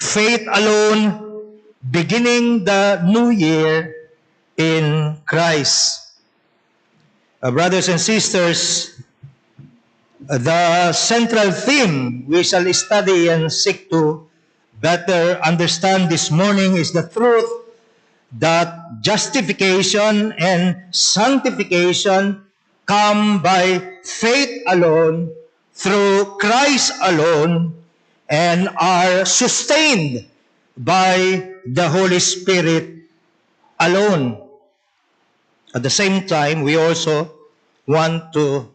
faith alone, beginning the new year in Christ. Brothers and sisters, the central theme we shall study and seek to better understand this morning is the truth that justification and sanctification come by faith alone, through Christ alone, and are sustained by the Holy Spirit alone. At the same time, we also want to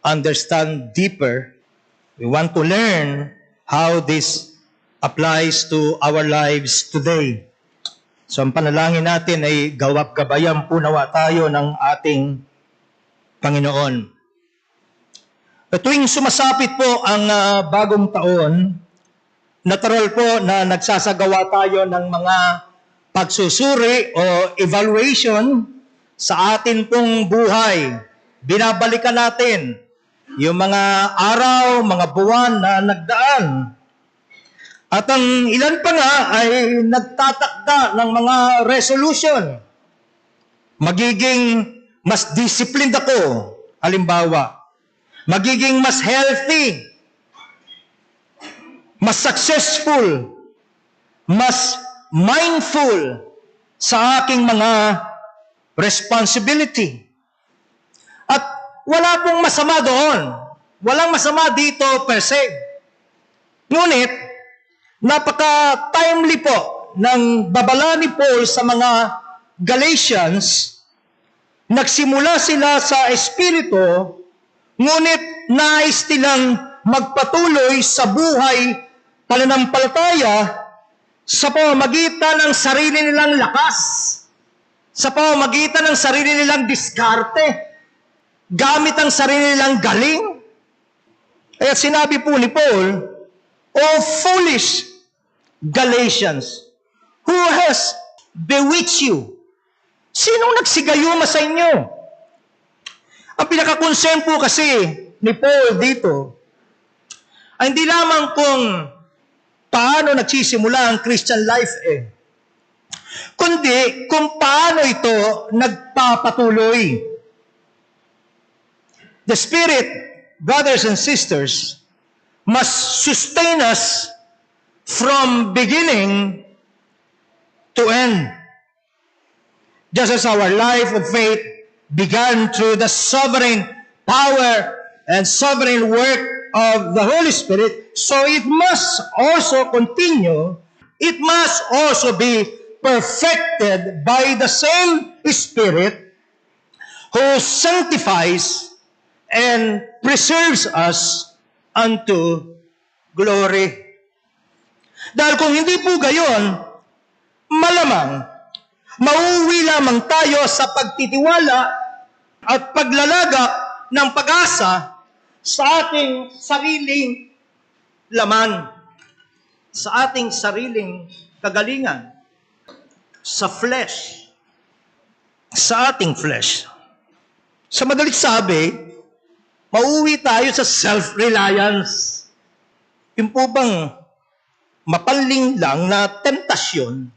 understand deeper. We want to learn how this applies to our lives today. So ang panalangin natin ay gawap-gabayan po nawa tayo ng ating Panginoon. Tuwing sumasapit po ang bagong taon, natural po na nagsasagawa tayo ng mga pagsusuri o evaluation sa atin pong buhay. Binabalikan natin yung mga araw, mga buwan na nagdaan. At ang ilan pa nga ay nagtatakda ng mga resolution. Magiging mas disciplined ako, halimbawa. Magiging mas healthy, mas successful, mas mindful sa aking mga responsibility. At wala pong masama doon. Walang masama dito per se. Ngunit, napaka-timely po ng babala ni Paul sa mga Galatians. Nagsimula sila sa Espiritu, ngunit nais nilang magpatuloy sa buhay pananampalataya sa pamamagitan ng sarili nilang lakas, sa pamamagitan ng sarili nilang diskarte, gamit ang sarili nilang galing. Kaya sinabi po ni Paul, "O foolish Galatians, who has bewitched you?" Sinong nagsigayuma sa inyo? Ang pinaka-concern po kasi ni Paul dito ay hindi lamang kung paano nagsisimula ang Christian life kundi kung paano ito nagpapatuloy. The Spirit, brothers and sisters, must sustain us from beginning to end. Just as our life of faith began through the sovereign power and sovereign work of the Holy Spirit, so it must also continue. It must also be perfected by the same Spirit who sanctifies and preserves us unto glory. Dahil kung hindi po gayon, malamang mauuwi lamang tayo sa pagtitiwala at paglalaga ng pag-asa sa ating sariling laman, sa ating sariling kagalingan, sa flesh, sa ating flesh. Sa madalit sabi, mauuwi tayo sa self-reliance. Yung po bang mapanling lang na tentasyon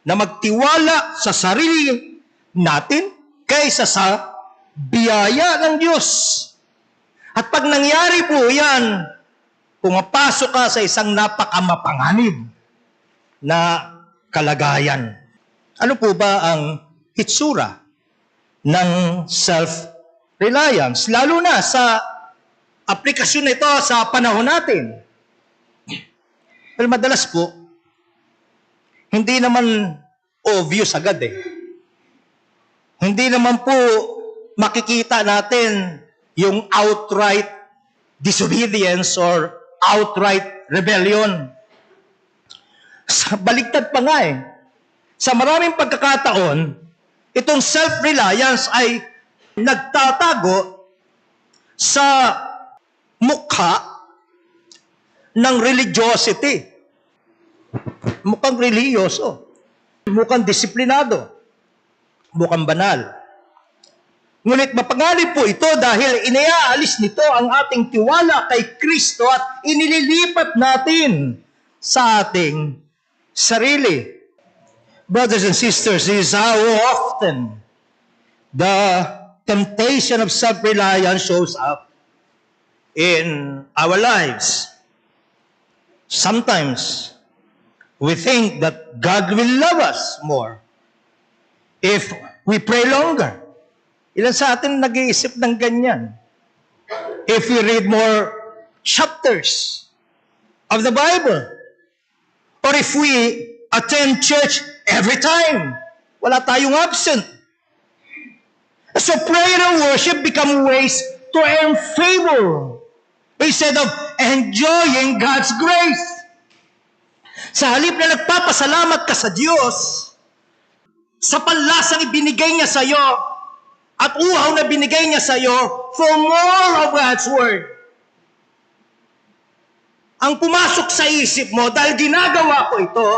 na magtiwala sa sarili natin kaysa sa biyaya ng Diyos. At pag nangyari po yan, pumapasok ka sa isang napakamapanganib na kalagayan. Ano po ba ang hitsura ng self-reliance? Lalo na sa aplikasyon nito sa panahon natin. Well, madalas po, hindi naman obvious agad Hindi naman po makikita natin yung outright disobedience or outright rebellion. Baligtad pa nga Sa maraming pagkakataon, itong self-reliance ay nagtatago sa mukha ng religiosity. Mukhang reliyoso, mukhang disiplinado, mukhang banal. Ngunit mapanganib po ito dahil iniaalis nito ang ating tiwala kay Kristo at inililipat natin sa ating sarili. Brothers and sisters, this is how often the temptation of self-reliance shows up in our lives. Sometimes, we think that God will love us more if we pray longer. Ilan sa atin nag-iisip ng ganyan? If we read more chapters of the Bible, or if we attend church every time, wala tayong absent. So prayer and worship become ways to earn favor instead of enjoying God's grace. Sa halip na nagpapasalamat ka sa Diyos, sa panlasang ibinigay niya sa iyo, at uhaw na binigay niya sa iyo for more of God's Word. Ang pumasok sa isip mo, dahil ginagawa ko ito,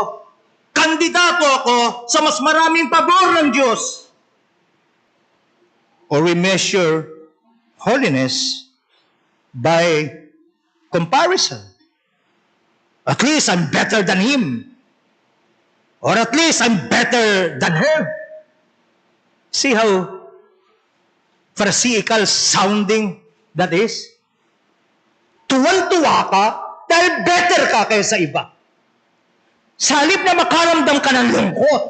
kandidato ako sa mas maraming pabor ng Diyos. Or we measure holiness by comparison. At least I'm better than him. Or at least I'm better than her. See how Pharisaical sounding that is? Tuwan-tuwa ka dahil better ka kaysa iba. Sa halip na makaramdam ka ng lungkot,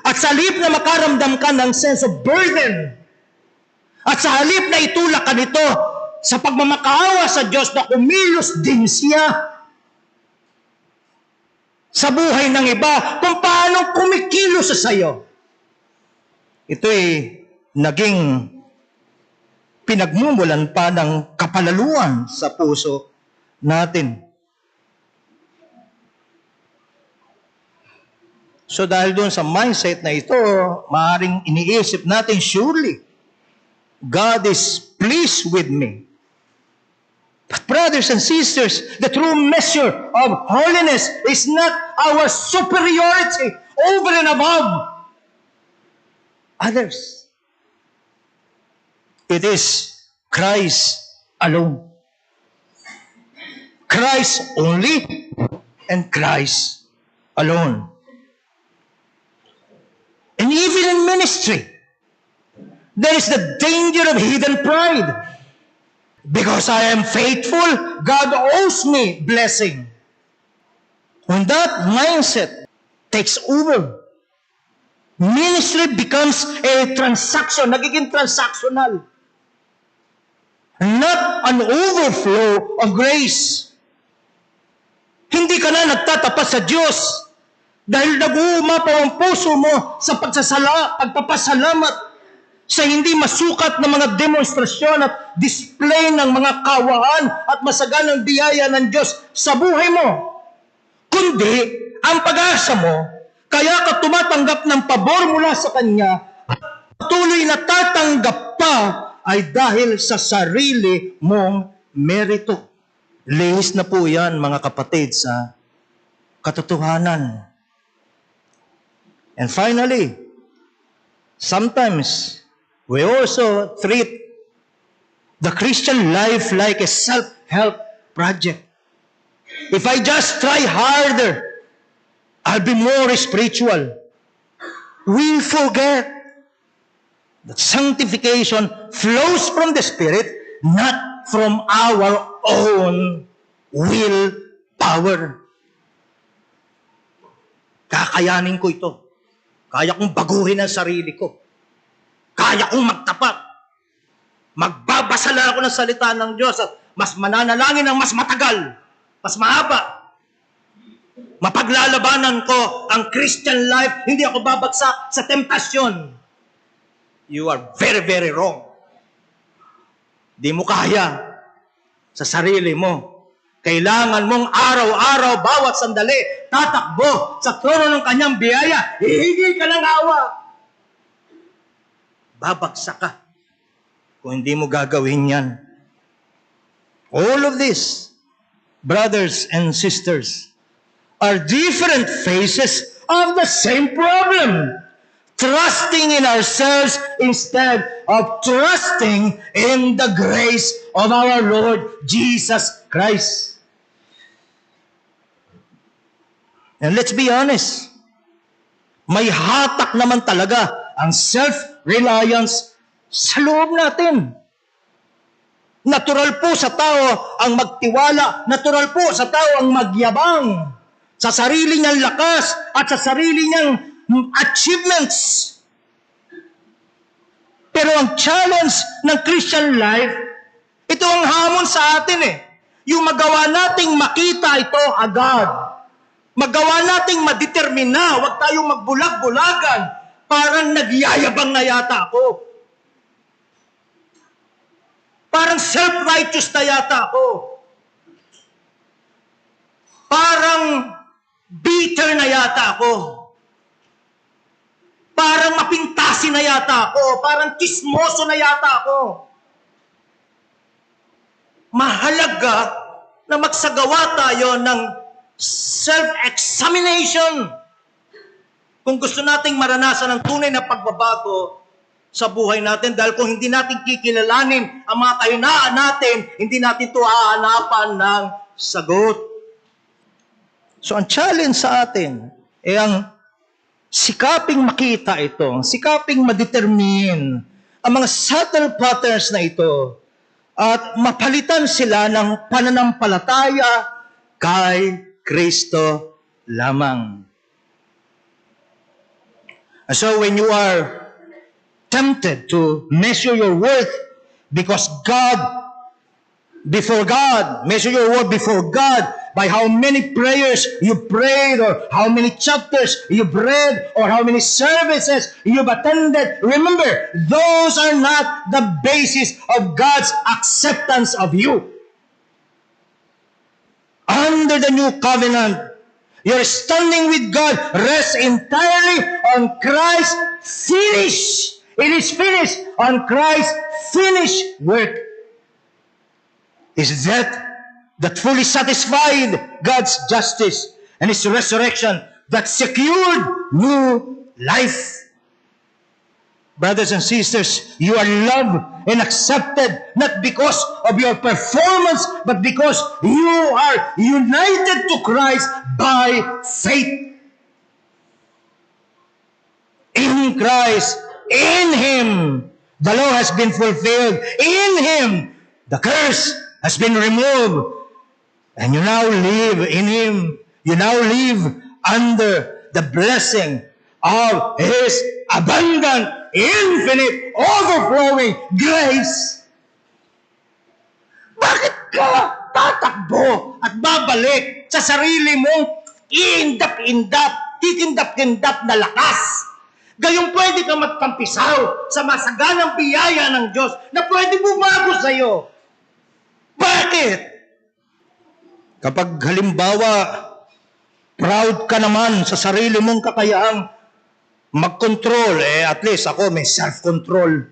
at sa halip na makaramdam ka ng sense of burden, at sa halip na itulak ka nito sa pagmamakaawa sa Diyos na kumilos din siya sa buhay ng iba kung paano kumikilos sa sayo. Ito'y naging pinagmumulan pa ng kapalaluan sa puso natin. So dahil doon sa mindset na ito, maaaring iniisip natin, surely, God is pleased with me. But brothers and sisters, the true measure of holiness is not our superiority over and above others. It is Christ alone. Christ only and Christ alone. And even in ministry, there is the danger of hidden pride. Because I am faithful, God owes me blessing. When that mindset takes over, ministry becomes a transaction, nagiging transactional. Not an overflow of grace. Hindi ka na nagtatapat sa Diyos dahil nag-uumapaw ang puso mo sa pagpapasalamat sa hindi masukat na mga demonstrasyon at display ng mga kawaan at masaganang biyaya ng Diyos sa buhay mo. Kundi, ang pag-asa mo, kaya ka tumatanggap ng pabor mula sa Kanya, patuloy na tatanggap pa ay dahil sa sarili mong merito. Lihis na po yan, mga kapatid, sa katotohanan. And finally, sometimes we also treat the Christian life like a self-help project. If I just try harder, I'll be more spiritual. We forget that sanctification flows from the Spirit, not from our own willpower. Kakayanin ko ito. Kaya kong baguhin ang sarili ko. Kaya kong magtapat. Magbabasa lang ako ng salita ng Diyos at mas mananalangin ng mas matagal, mas mahaba. Mapaglalabanan ko ang Christian life, hindi ako babagsak sa temptasyon. You are very, very wrong. Di mo kaya sa sarili mo. Kailangan mong araw-araw, bawat sandali, tatakbo sa trono ng Kanyang biyaya. Hihigil ka ng awa. Babagsak ka kung hindi mo gagawin yan. All of this, brothers and sisters, are different phases of the same problem. Trusting in ourselves instead of trusting in the grace of our Lord Jesus Christ. And let's be honest, may hatak naman talaga ang self-reliance sa loob natin. Natural po sa tao ang magtiwala, natural po sa tao ang magyabang sa sarili niyang lakas at sa sarili niyang achievements. Pero ang challenge ng Christian life, ito ang hamon sa atin Yung magawa nating makita ito agad. Magawa nating madetermina, huwag tayong magbulag-bulagan, parang nagyayabang na yata ako. Parang self-righteous na yata ako. Parang bitter na yata ako. Parang mapintasin na yata ako. Parang kismoso na yata ako. Mahalaga na magsagawa tayo ng self-examination. Kung gusto nating maranasan ang tunay na pagbabago sa buhay natin, dahil kung hindi natin kikilalanin ang mga kahinaan natin, hindi natin ito hahanapan ng sagot. So ang challenge sa atin ay ang sikaping makita ito, sikaping madetermine ang mga subtle patterns na ito at mapalitan sila ng pananampalataya kay Kristo lamang. So when you are tempted to measure your worth measure your worth before God by how many prayers you prayed or how many chapters you've read or how many services you've attended. Remember, those are not the basis of God's acceptance of you. Under the new covenant, your standing with God rests entirely on Christ's finish. It is finished on Christ's finished work. Is that fully satisfied God's justice and His resurrection that secured new life. Brothers and sisters, you are loved and accepted not because of your performance, but because you are united to Christ by faith. In Christ, in Him, the law has been fulfilled. In Him, the curse has been removed. And you now live in Him. You now live under the blessing of His abundant, infinite, overflowing grace. Bakit ka tatakbo at babalik sa sarili mong iindap-indap, titindap-tindap na lakas? Gayong pwede ka magtampisaw sa masaganang biyaya ng Diyos na pwede bumago sa iyo. Bakit? Kapag halimbawa, proud ka naman sa sarili mong kakayahang mag-control, at least ako may self-control.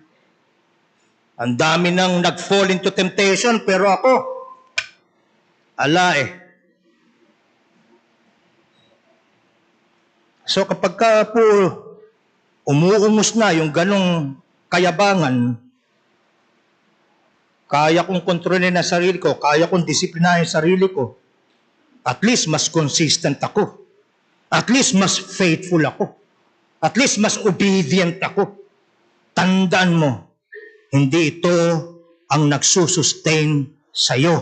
Ang dami nang nag-fall into temptation, pero ako, So kapag ka po umuungos na yung ganong kayabangan, kaya kong kontrolin ang sarili ko, kaya kong disiplinahin ang sarili ko, at least mas consistent ako. At least mas faithful ako. At least mas obedient ako. Tandaan mo, hindi ito ang nagsusustain sa iyo.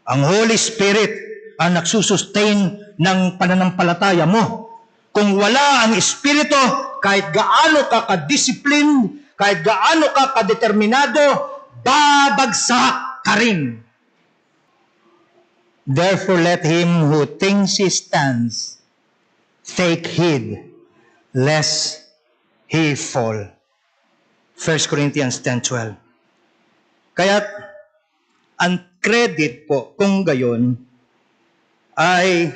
Ang Holy Spirit ang nagsusustain ng pananampalataya mo. Kung wala ang Espiritu, kahit gaano ka ka-discipline, kahit gaano ka ka-determinado, babagsak ka rin. Therefore, let him who thinks he stands take heed, lest he fall. 1 Corinthians 10:12. Kaya't, ang credit po, kung gayon, ay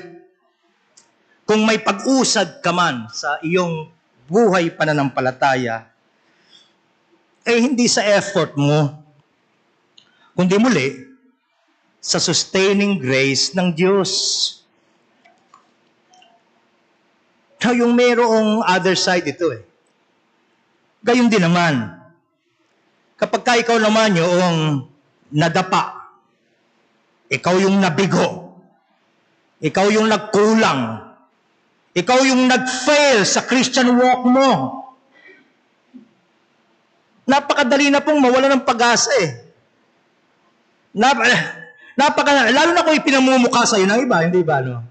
kung may pag-usad ka man sa iyong buhay pananampalataya, hindi sa effort mo, kundi muli, sa sustaining grace ng Diyos. So, yung mayroong other side ito Gayon din naman, kapag ka ikaw naman yung nadapa, ikaw yung nabigo, ikaw yung nagkulang, Ikaw yung nag-fail sa Christian walk mo. Napakadali na pong mawala ng pag-asa eh. Lalo na kung ipinamumukha sa'yo ng iba, hindi ba? No?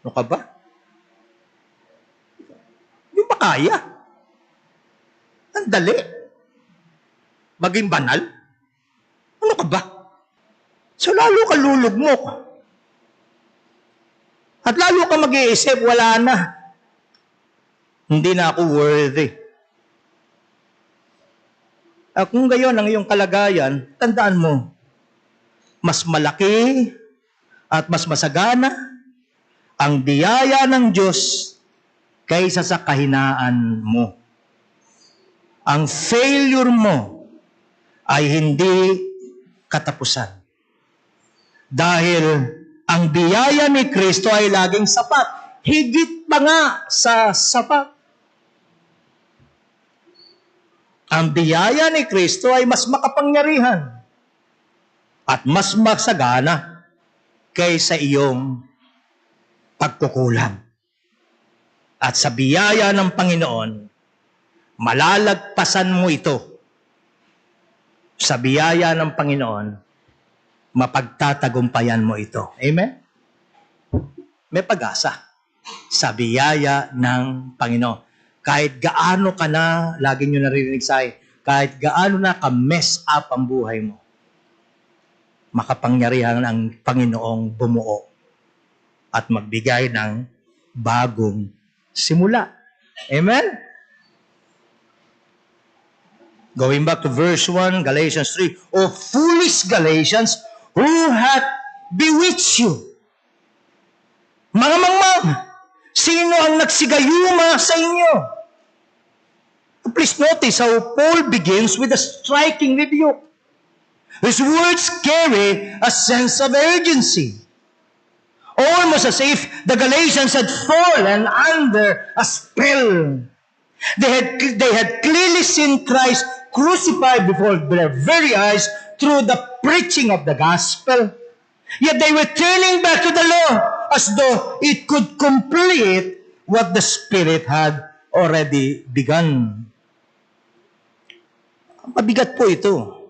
Ano ka ba? Hindi ba kaya? Ang dali. Maging banal? Ano ka ba? So lalo ka lulugmok. At lalo ka mag-iisip, wala na. Hindi na ako worthy. At kung gayon ang iyong kalagayan, tandaan mo, mas malaki at mas masagana ang biyaya ng Diyos kaysa sa kahinaan mo. Ang failure mo ay hindi katapusan. Dahil ang biyaya ni Kristo ay laging sapat. Higit pa nga sa sapat. Ang biyaya ni Kristo ay mas makapangyarihan at mas masagana kaysa iyong pagkukulang. At sa biyaya ng Panginoon, malalagpasan mo ito. Sa biyaya ng Panginoon, mapagtatagumpayan mo ito. Amen? May pag-asa sa biyaya ng Panginoon. Kahit gaano ka na, lagi nyo naririnig sa akin, kahit gaano na ka-mess up ang buhay mo, makapangyarihan ang Panginoong bumuo at magbigay ng bagong simula. Amen? Going back to verse 1, Galatians 3, O foolish Galatians, who hath bewitched you? Mga mangmang, sino ang nagsigayuma sa inyo? Please notice how Paul begins with a striking rebuke. His words carry a sense of urgency. Almost as if the Galatians had fallen under a spell. They had clearly seen Christ crucified before their very eyes through the preaching of the gospel. Yet they were turning back to the law as though it could complete what the Spirit had already begun. Mabigat po ito.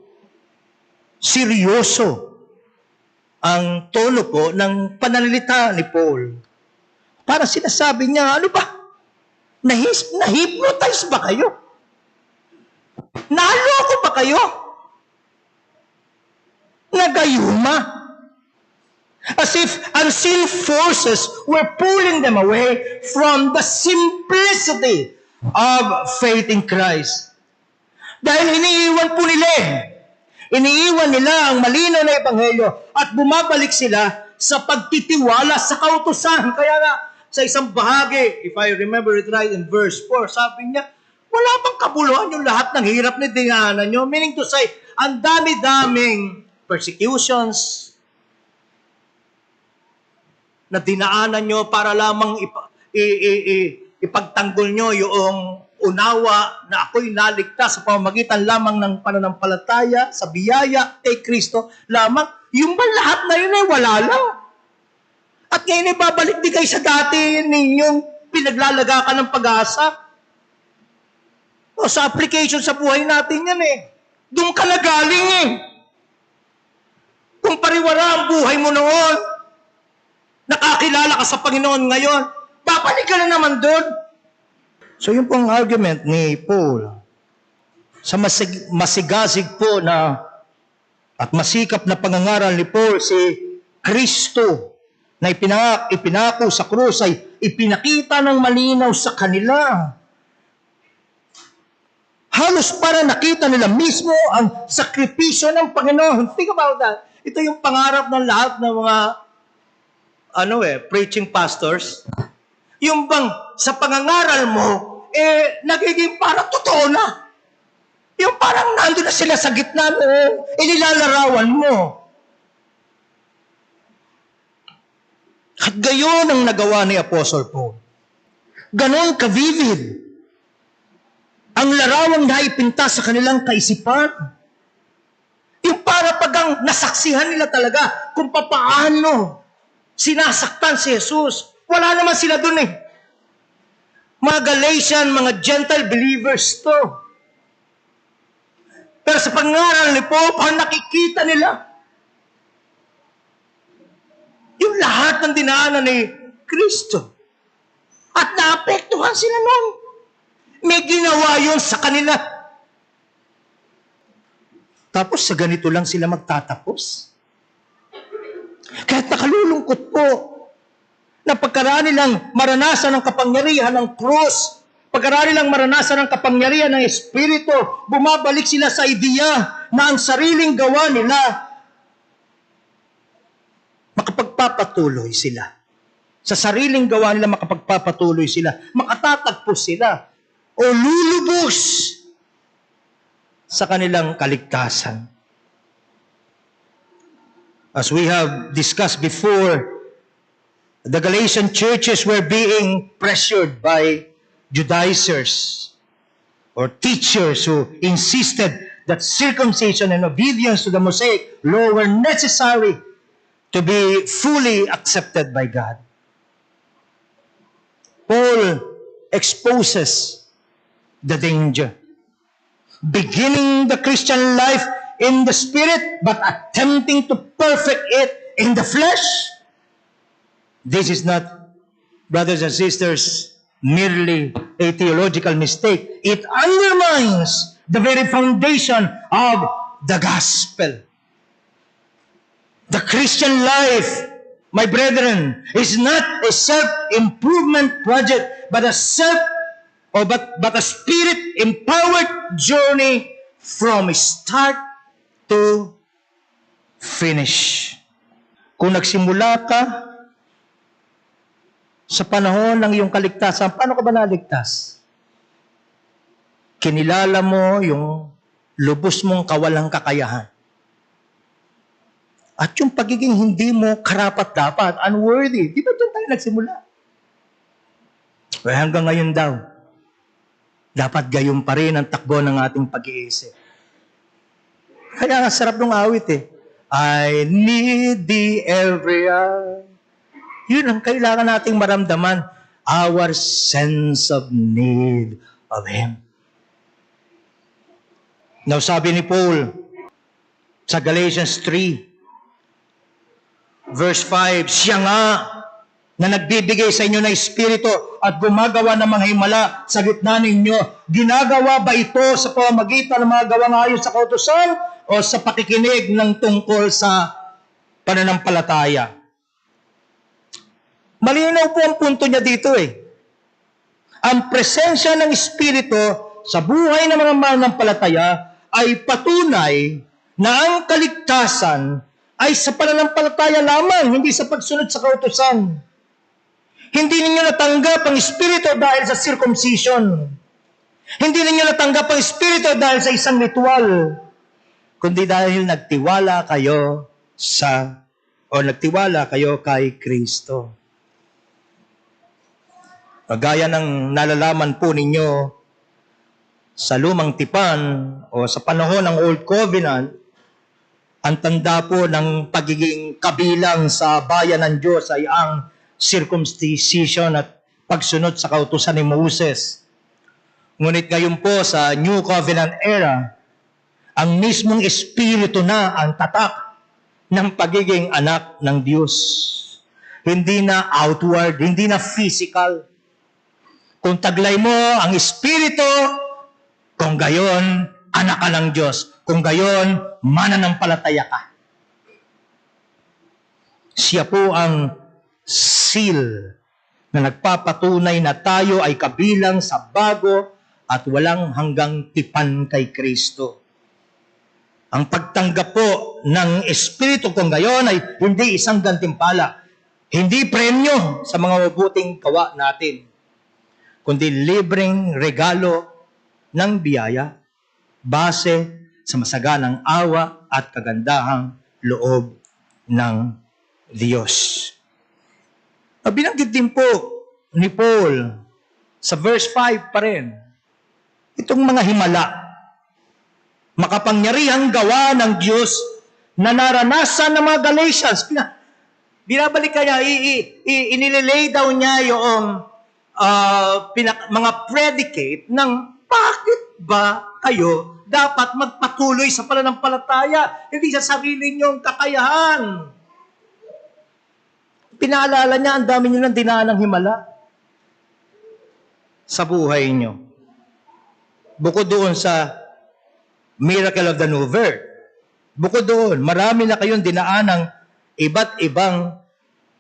Seryoso ang tono po ng pananalita ni Paul. Para sinasabi niya, ano ba? Na-hypnotize ba kayo? Naloko ba kayo? Nagayuma? As if unseen forces were pulling them away from the simplicity of faith in Christ. Dahil iniiwan po nila iniiwan nila ang malinaw na ebanghelyo at bumabalik sila sa pagtitiwala sa kautusan. Kaya nga, sa isang bahagi, if I remember it right in verse 4, sabi niya, wala bang kabuluhan yung lahat ng hirap na dinaanan nyo? Meaning to say, ang dami-daming persecutions na dinaanan nyo para lamang ipagtanggol nyo yung unawa na ako'y naligtas sa pamamagitan lamang ng pananampalataya sa biyaya kay Kristo lamang. Yung ba lahat na yun ay wala lang? At ngayon ay babalik di kayo sa dati ninyong pinaglalagakan ng pag-asa? O sa application sa buhay natin yan Doon ka nagaling Kung pariwara ang buhay mo noon, nakakilala ka sa Panginoon ngayon, babalik ka na naman doon. So yun pong argument ni Paul sa masigasig po na at masikap na pangangaral ni Paul si Kristo na ipinako sa krus ay ipinakita ng malinaw sa kanila. Halos para nakita nila mismo ang sakripisyo ng Panginoon. Think about that. Ito yung pangarap ng lahat ng mga preaching pastors. Yung bang sa pangangaral mo nagiging parang totoo na. Yung parang nandun na sila sa gitna inilalarawan mo. At gayon ang nagawa ni Apostle Paul. Ganon ka-vivid ang larawang naipinta sa kanilang kaisipan. Yung para pagang nasaksihan nila talaga kung papaano sinasaktan si Jesus. Wala naman sila dun eh. Mga Galatian, mga Gentile believers to. Pero sa pangaral ni Paul, parang nakikita nila yung lahat ng dinaanan ni Kristo. At naapektuhan sila noon. May ginawa yun sa kanila. Tapos sa ganito lang sila magtatapos. Kahit nakalulungkot po na pagkaraan nilang maranasan ang kapangyarihan ng krus, pagkaraan nilang maranasan ang kapangyarihan ng Espiritu, bumabalik sila sa ideya na ang sariling gawa nila, makapagpapatuloy sila. Sa sariling gawa nila makapagpapatuloy sila, makatatagpo sila, o lulubos sa kanilang kaligtasan. As we have discussed before, the Galatian churches were being pressured by Judaizers or teachers who insisted that circumcision and obedience to the Mosaic law were necessary to be fully accepted by God. Paul exposes the danger. Beginning the Christian life in the Spirit, but attempting to perfect it in the flesh. This is not, brothers and sisters, merely a theological mistake. It undermines the very foundation of the gospel. The Christian life, my brethren, is not a self-improvement project, but a but a spirit-empowered journey from start to finish. Kung nagsimula ka sa panahon ng iyong kaligtasan, paano ka ba naligtas? Kinilala mo yung lubos mong kawalang kakayahan. At yung pagiging hindi mo karapat-dapat, unworthy. Di ba doon tayo nagsimula? Well, hanggang ngayon daw, dapat gayon pa rin ang takbo ng ating pag-iisip. Kaya nga sarap ng awit eh. I need thee every hour. Yun ang kailangan nating maramdaman. Our sense of need of Him. Now sabi ni Paul sa Galatians 3, verse 5, siya nga na nagbibigay sa inyo ng Espiritu at gumagawa ng mga himala sa gitna ninyo. Ginagawa ba ito sa pamamagitan ng mga gawang ayon sa kautusan o sa pakikinig ng tungkol sa pananampalataya? Malinaw po ang punto niya dito eh. Ang presensya ng Espiritu sa buhay ng mga mananampalataya ay patunay na ang kaligtasan ay sa pananampalataya lamang, hindi sa pagsunod sa kautusan. Hindi ninyo natanggap ang Espiritu dahil sa circumcision. Hindi ninyo natanggap ang Espiritu dahil sa isang ritual, kundi dahil nagtiwala kayo kay Kristo. Kagaya ng nalalaman po ninyo sa lumang tipan o sa panahon ng Old Covenant, ang tanda po ng pagiging kabilang sa bayan ng Diyos ay ang circumcision at pagsunod sa kautusan ni Moses. Ngunit ngayon po sa New Covenant era, ang mismong Espiritu na ang tatak ng pagiging anak ng Diyos. Hindi na outward, hindi na physical. Kung taglay mo ang Espiritu, kung gayon, anak ka ng Diyos. Kung gayon, mananampalataya ka. Siya po ang seal na nagpapatunay na tayo ay kabilang sa bago at walang hanggang tipan kay Kristo. Ang pagtanggap po ng Espiritu kung gayon ay hindi isang gantimpala, hindi premyo sa mga mabuting gawa natin, kundi libreng regalo ng biyaya base sa masaganang awa at kagandahang loob ng Diyos. Binanggit din po ni Paul sa verse 5 pa rin, itong mga himala, makapangyarihang gawa ng Diyos na naranasan ng mga Galatians. Binabalikan niya, inililay daw niya yung mga predicate ng bakit ba kayo dapat magpatuloy sa pananampalataya, hindi sa sarili niyong kakayahan. Pinaalala niya, ang dami niyo ng dinaan ng himala sa buhay niyo. Bukod doon sa miracle of the new birth, bukod doon, marami na kayong dinaan ng iba't ibang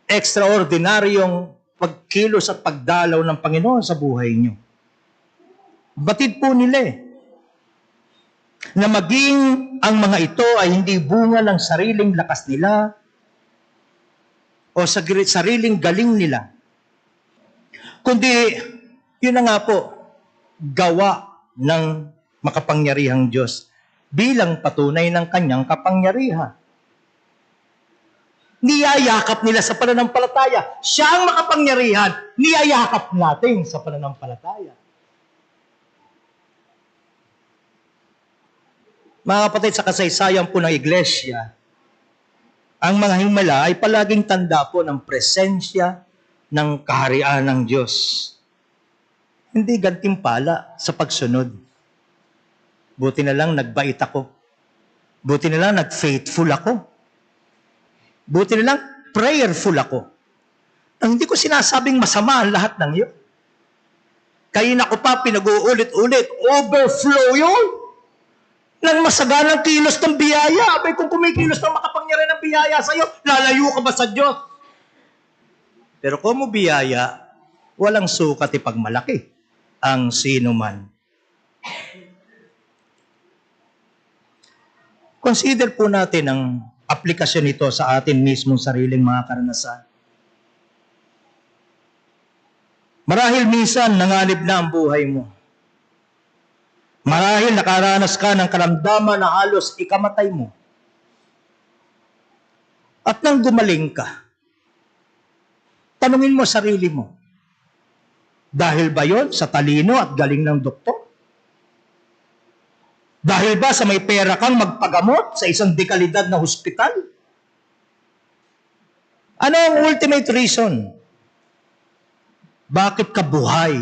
ekstraordinaryong pagkilos at pagdalaw ng Panginoon sa buhay niyo. Batid po nila na maging ang mga ito ay hindi bunga ng sariling lakas nila o sa sariling galing nila, kundi yun na nga po, gawa ng makapangyarihang Diyos bilang patunay ng kanyang kapangyarihan. Niyayakap nila sa pananampalataya. Siya ang makapangyarihan, niyayakap natin sa pananampalataya. Mga kapatid, sa kasaysayan po ng iglesia, ang mga himala ay palaging tanda po ng presensya ng kaharian ng Diyos. Hindi gantimpala sa pagsunod. Buti na lang nagbait ako. Buti na lang nag-faithful ako. Buti na lang prayerful ako. Ang hindi ko sinasabing masama ang lahat ng yun. Kayo na ko pa pinag-uulit-ulit, overflow yun. Nang masaganang kilos ng biyaya. Abay, kung kumikilos ng makapangyarihan ng biyaya sa'yo, lalayo ka ba sa Diyos? Pero kung mo biyaya, walang sukat ipagmalaki ang sino man. Consider po natin ang aplikasyon nito sa atin mismong sariling mga karanasan. Marahil minsan nanganib na ang buhay mo. Marahil nakaranas ka ng karamdaman na halos ikamatay mo. At nang gumaling ka, tanungin mo sarili mo, dahil ba yon sa talino at galing ng doktor? Dahil ba sa may pera kang magpagamot sa isang dekalidad na hospital? Ano ang ultimate reason? Bakit ka buhay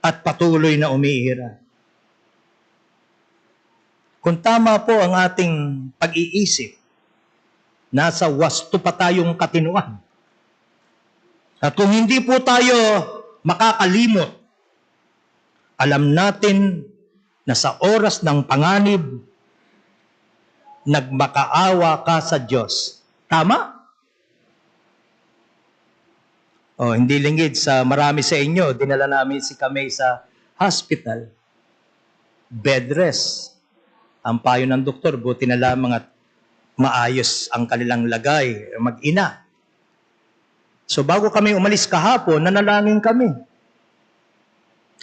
at patuloy na umiira? Kung tama po ang ating pag-iisip, nasa wasto pa tayong katinuan. At kung hindi po tayo makakalimot, alam natin na sa oras ng panganib, nagmakaawa ka sa Diyos. Tama? O, hindi lingid sa marami sa inyo, dinala namin si Kamay sa hospital. Bed rest. Ang payo ng doktor, buti na lamang at maayos ang kanilang lagay, mag-ina. So bago kami umalis kahapon, nanalangin kami.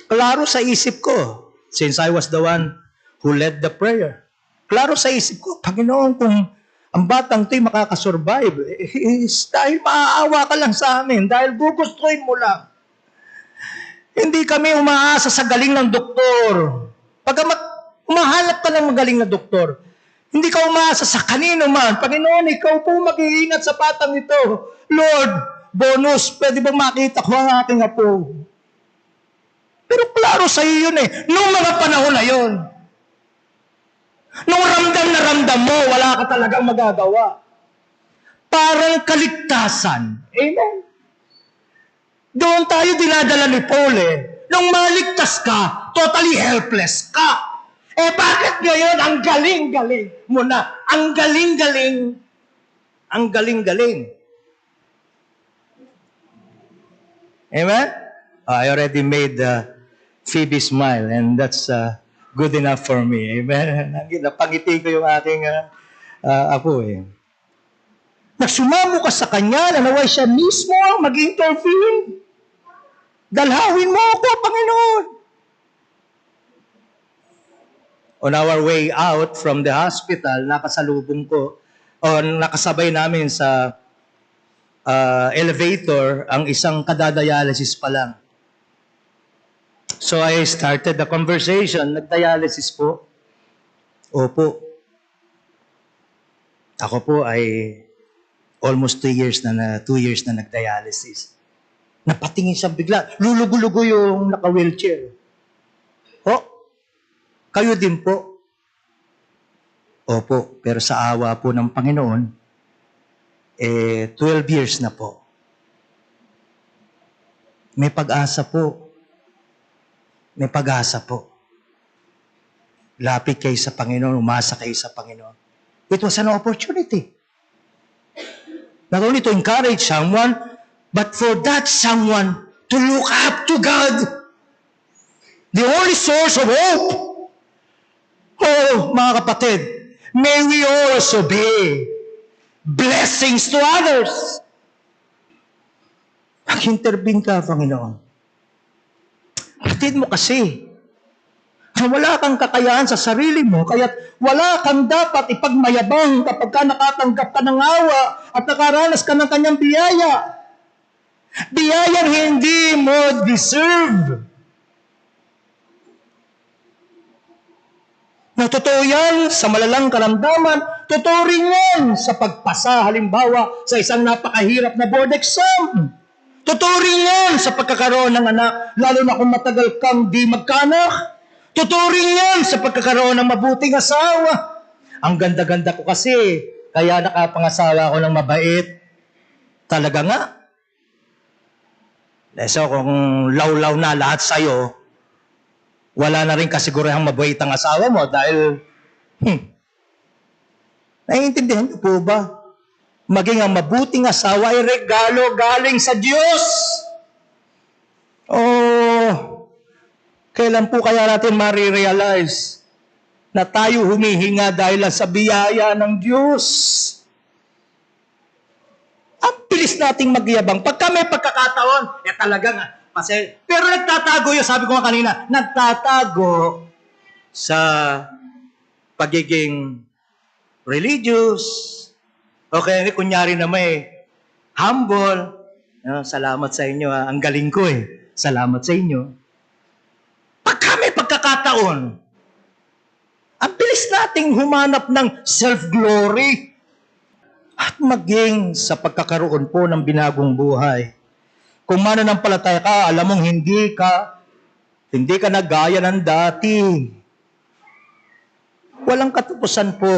Klaro sa isip ko, since I was the one who led the prayer, klaro sa isip ko, Panginoon, kung ang batang ito'y makakasurvive, dahil maaawa ka lang sa amin, dahil gugustuhin mo lang. Hindi kami umaasa sa galing ng doktor. Pagamat umahanap ka ng magaling na doktor, hindi ka umaasa sa kanino man. Panginoon, ikaw po mag-iingat sa batang ito. Lord, bonus, pwede ba makita ko ang aking apo? Pero klaro sa iyo yun Noong mga panahon na yun. Nung ramdam na ramdam mo, wala ka talagang magagawa. Parang kaligtasan. Amen? Doon tayo dinadala ni Paul Nung maligtas ka, totally helpless ka. Bakit ngayon ang galing-galing mo na? Ang galing-galing. Ang galing-galing. Amen? I already made Phoebe smile and that's good enough for me. Amen? Napangiti ko yung aking apo Nagsumamo ka sa kanya na naway siya mismo mag-intervene. Dalhawin mo ako, Panginoon. On our way out from the hospital, nakasalubong ko, o nakasabay namin sa elevator, ang isang kadadialysis pa lang. So I started the conversation. Nagdialysis po. Opo. Ako po ay Almost 2 years na 2 years na nag-dialysis. Napatingin siya bigla. Lulugo-lugo yung naka-wheelchair. Oh, kayo din po. Opo, pero sa awa po ng Panginoon, 12 years na po. May pag-asa po. May pag-asa po. Lapit kayo sa Panginoon, umasa kayo sa Panginoon. It was an opportunity. Not only to encourage someone, but for that someone to look up to God. The only source of hope. Oh, mga kapatid, may we also be blessings to others. Mag-intervene ka, Panginoon. Kapatid mo kasi, wala kang kakayahan sa sarili mo, kaya wala kang dapat ipagmayabang kapag ka nakatanggap ka ng awa at nakaranas ka ng kanyang biyaya. Biyayang hindi mo deserve. Na totoo yan sa malalang karamdaman, totoo rin yan sa pagpasa, halimbawa, sa isang napakahirap na board exam. Totoo rin yan sa pagkakaroon ng anak, lalo na kung matagal kang di magkaanak. Totoo rin yan sa pagkakaroon ng mabuting asawa. Ang ganda-ganda ko kasi, kaya nakapangasawa ako ng mabait. Talaga nga. So kung law-law na lahat sa'yo, wala na rin kasigurahang mabait ang asawa mo dahil, naiintindihan niyo po ba? Maging ang mabuting asawa ay regalo galing sa Diyos. Kailan po kaya natin marirealize na tayo humihinga dahil sa biyaya ng Diyos? Ang bilis nating magyabang. Pagka may pagkakataon, talaga nga. Pero nagtatago yun, sabi ko nga kanina, nagtatago sa pagiging religious. Okay, kunyari na may humble. Salamat sa inyo, ang galing ko eh. Salamat sa inyo. Pagka may pagkakataon, ang bilis nating humanap ng self-glory at maging sa pagkakaroon po ng binagong buhay. Kung mananampalataya ka, alam mong hindi ka nagaya ng dati. Walang katapusan po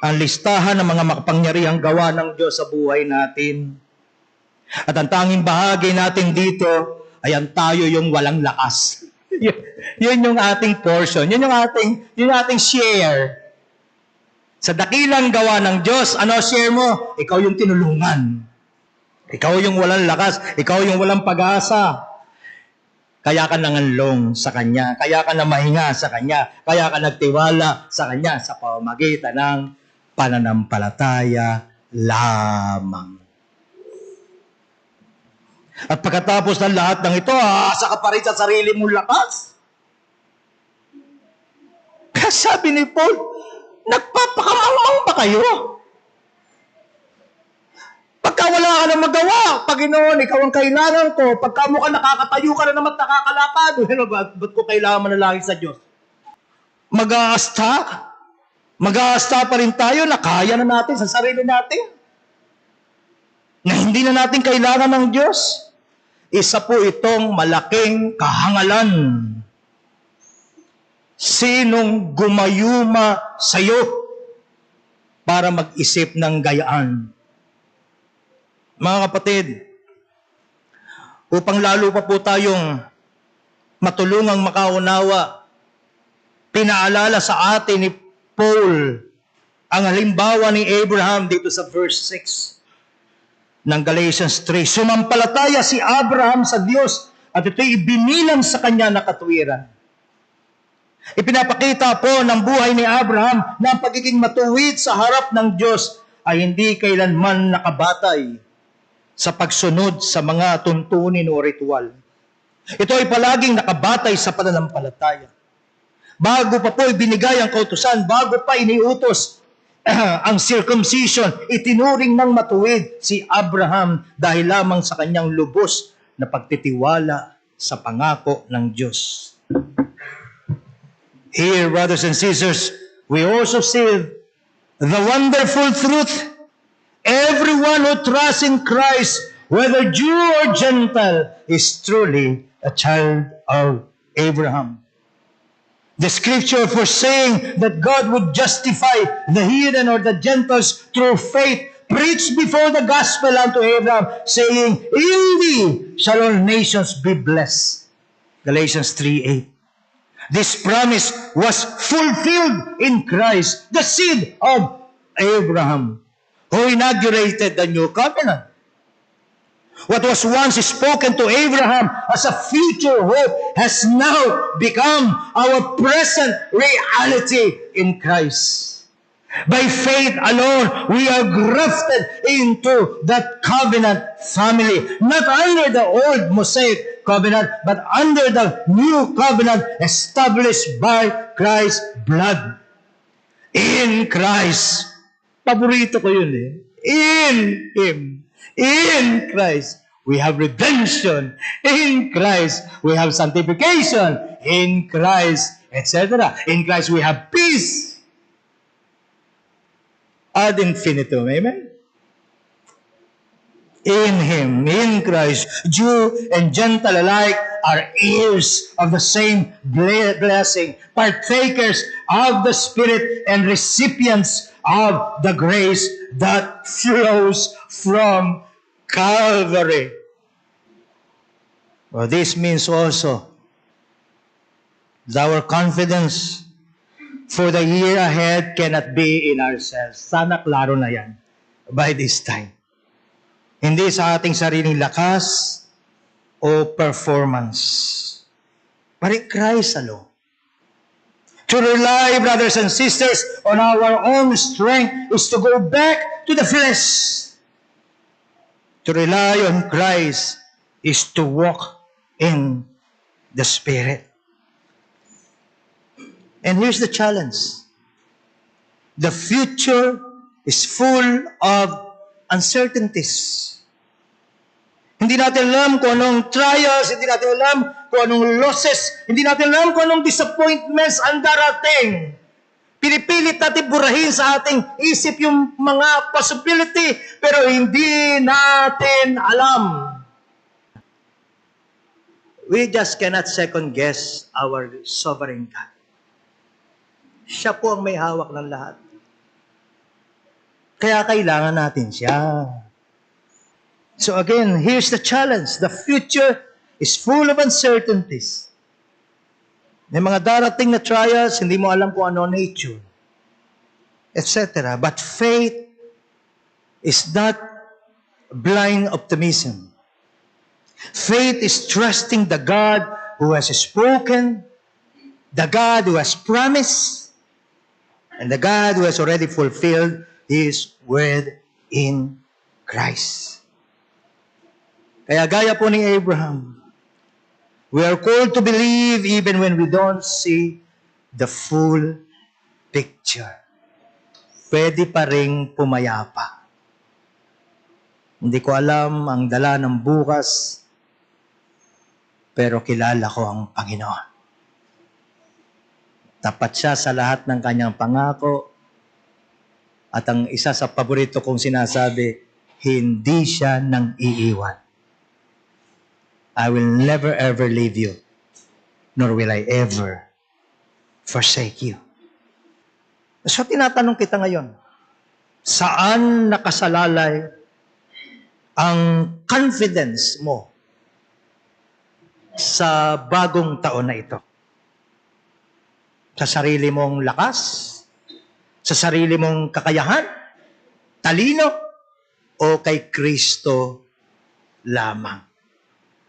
ang listahan ng mga makapangyarihang gawa ng Diyos sa buhay natin. At ang tanging bahagi natin dito ay ang tayo yung walang lakas. Yun yung ating portion. Yun yung ating share. Sa dakilang gawa ng Diyos, ano share mo? Ikaw yung tinulungan. Ikaw yung walang lakas. Ikaw yung walang pag-asa. Kaya ka nanganlong sa Kanya. Kaya ka namahinga sa Kanya. Kaya ka nagtiwala sa Kanya sa pamamagitan ng pananampalataya lamang. At pagkatapos ng lahat ng ito, aasa ka pa rin sa sarili mong lakas. Kaya sabi ni Paul, nagpapakamamang ba kayo? Pagka wala ka na magawa, Panginoon, ikaw ang kailangan ko. Pagka mukha nakakatayo ka na naman nakakalakad, ba't ko kailangan manalangin sa Diyos? Mag-aasta? Mag-aasta pa rin tayo na kaya na natin sa sarili natin. Na hindi na natin kailangan ng Diyos. Isa po itong malaking kahangalan. Sinong gumayuma sa iyo para mag-isip ng gayaan? Mga kapatid, upang lalo pa po tayong matulungang makaunawa, pinaalala sa atin ni Paul ang halimbawa ni Abraham dito sa verse 6 ng Galatians 3. Sumampalataya si Abraham sa Diyos at ito'y ibinilang sa kanya na katuwiran. Ipinapakita po ng buhay ni Abraham na ang pagiging matuwid sa harap ng Diyos ay hindi kailanman nakabatay sa pagsunod sa mga tuntunin o ritual. Ito ay palaging nakabatay sa pananampalataya. Bago pa po ibinigay ang kautusan, bago pa iniutos ang circumcision, itinuring ng matuwid si Abraham dahil lamang sa kanyang lubos na pagtitiwala sa pangako ng Diyos. Here, brothers and sisters, we also see the wonderful truth Everyone who trusts in Christ, whether Jew or Gentile, is truly a child of Abraham. The scripture for saying that God would justify the heathen or the Gentiles through faith preached before the gospel unto Abraham, saying, "In thee shall all nations be blessed." Galatians 3:8. This promise was fulfilled in Christ, the seed of Abraham, who inaugurated the new covenant. What was once spoken to Abraham as a future hope has now become our present reality in Christ. By faith alone, we are grafted into that covenant family, not under the old Mosaic covenant, but under the new covenant established by Christ's blood. In Christ. Paborito ko yun eh. In Him. In Christ, we have redemption. In Christ, we have sanctification. In Christ, etc. In Christ, we have peace. Ad infinitum. Amen? In Him, in Christ, Jew and Gentile alike are heirs of the same blessing, partakers of the Spirit and recipients of the grace that flows from Calvary. Well, this means also that our confidence for the year ahead cannot be in ourselves. Sana klaro na yan by this time. Hindi sa ating sariling lakas o performance, but in Christ alone. To rely, brothers and sisters, on our own strength is to go back to the flesh. To rely on Christ is to walk in the Spirit. And here's the challenge. The future is full of uncertainties. Hindi natin alam kung anong trials, hindi natin alam kung anong losses, hindi natin alam kung anong disappointments ang darating. Pinipilit natin burahin sa ating isip yung mga possibility, pero hindi natin alam. We just cannot second guess our sovereign God. Siya po ang may hawak ng lahat. Kaya kailangan natin siya. So again, here's the challenge. The future is full of uncertainties. May mga darating na trials, hindi mo alam kung ano nature, etc. But faith is not blind optimism. Faith is trusting the God who has spoken, the God who has promised, and the God who has already fulfilled His word in Christ. Kaya gaya po ni Abraham, we are called to believe even when we don't see the full picture. Pwede pa ring pumayapa. Hindi ko alam ang dala ng bukas, pero kilala ko ang Panginoon. Tapat siya sa lahat ng kanyang pangako, at ang isa sa paborito kong sinasabi, hindi siya nang iiwan. I will never ever leave you, nor will I ever forsake you. So tinatanong kita ngayon, saan nakasalalay ang confidence mo sa bagong taon na ito? Sa sarili mong lakas? Sa sarili mong kakayahan? Talino? O kay Kristo lamang?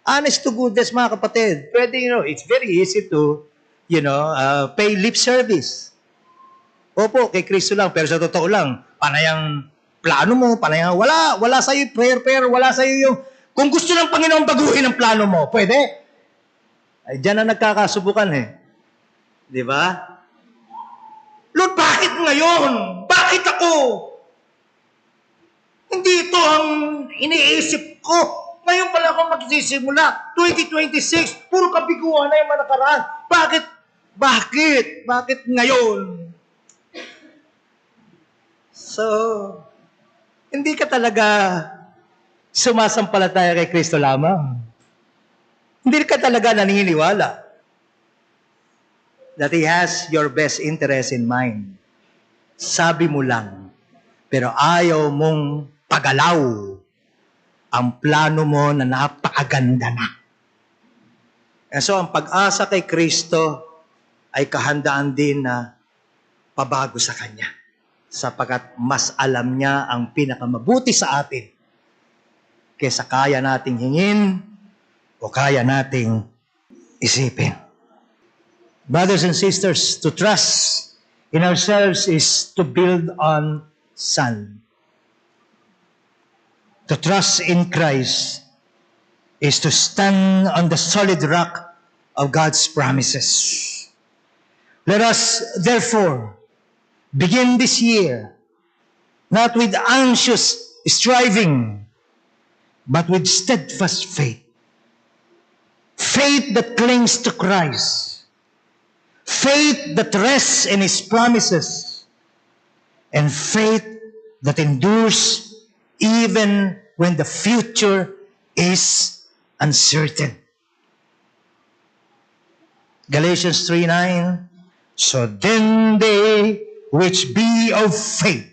Honest to goodness, mga kapatid. Pwede, it's very easy to, pay lip service. Opo, kay Kristo lang. Pero sa totoo lang, panayang plano mo, panayang wala sa'yo prayer, wala sa'yo yung, kung gusto ng Panginoon baguhin ang plano mo, pwede? Ay, dyan na nagkakasubukan eh. Di ba? Lord, bakit ngayon? Bakit ako? Hindi ito ang iniisip ko. Ngayon pala ako magsisimula. 2026, puro kabiguan na yung mga nakaraan. Bakit? Bakit ngayon? So, hindi ka talaga sumasampalataya kay Kristo lamang. Hindi ka talaga naniniwala that He has your best interest in mind. Sabi mo lang, pero ayaw mong pagalaw ang plano mo na napakaganda na. And so, ang pag-asa kay Kristo ay kahandaan din na pabago sa Kanya. Sapagkat mas alam niya ang pinakamabuti sa atin kaysa kaya nating hingin o kaya nating isipin. Brothers and sisters, to trust in ourselves is to build on sand. To trust in Christ is to stand on the solid rock of God's promises. Let us, therefore, begin this year not with anxious striving, but with steadfast faith. Faith that clings to Christ. Faith that rests in His promises. And faith that endures even when the future is uncertain. Galatians 3:9. So then they which be of faith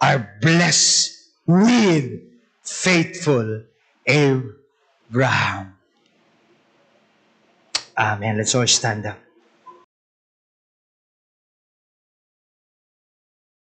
are blessed with faithful Abraham. Amen. Let's all stand up.